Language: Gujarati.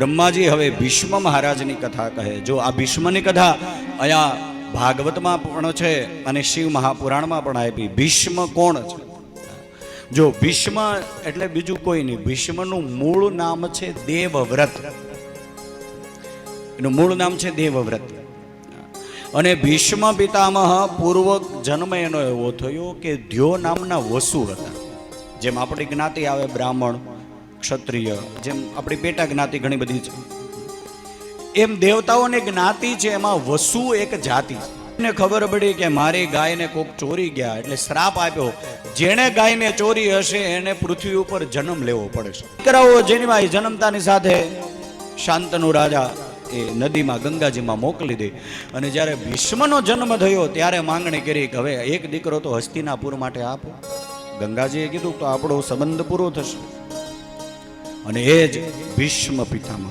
બ્રહ્માજી હવે ભીષ્મ મહારાજની કથા કહે. જો આ ભીષ્મની કથા અહીંયા ભાગવતમાં પણ છે અને શિવ મહાપુરાણમાં પણ આપી. ભીષ્મ કોણ છે? જો ભીષ્મ એટલે બીજું કોઈ નહીં, ભીષ્મનું મૂળ નામ છે દેવવ્રત. એનું મૂળ નામ છે દેવવ્રત. અને ભીષ્મ પિતામહ પૂર્વ જન્મ એનો એવો થયો કે ધ્યો નામના વસુ હતા. જેમ આપણી જ્ઞાતિ આવે બ્રાહ્મણ, ક્ષત્રિય, જેમ આપણી પેટા જ્ઞાતિ ઘણી બધી છે, એમ દેવતાઓની જ્ઞાતિ છે, એમાં વસુ એક જાતિ છે. એને ખબર પડી કે મારી ગાયને કોક ચોરી ગયા, એટલે શ્રાપ આપ્યો, જેણે ગાયને ચોરી હશે એને પૃથ્વી ઉપર જન્મ લેવો પડે છે. દીકરાઓ જેની જન્મતાની સાથે શાંતનુ રાજા એ નદીમાં ગંગાજીમાં મોકલી દે. અને જ્યારે ભીષ્મનો જન્મ થયો ત્યારે માંગણી કરી કે હવે એક દીકરો તો હસ્તિનાપુર માટે આપો. ગંગાજીએ કીધું તો આપણો સંબંધ પૂરો થશે. અને એ જ ભીષ્મ પિતામહ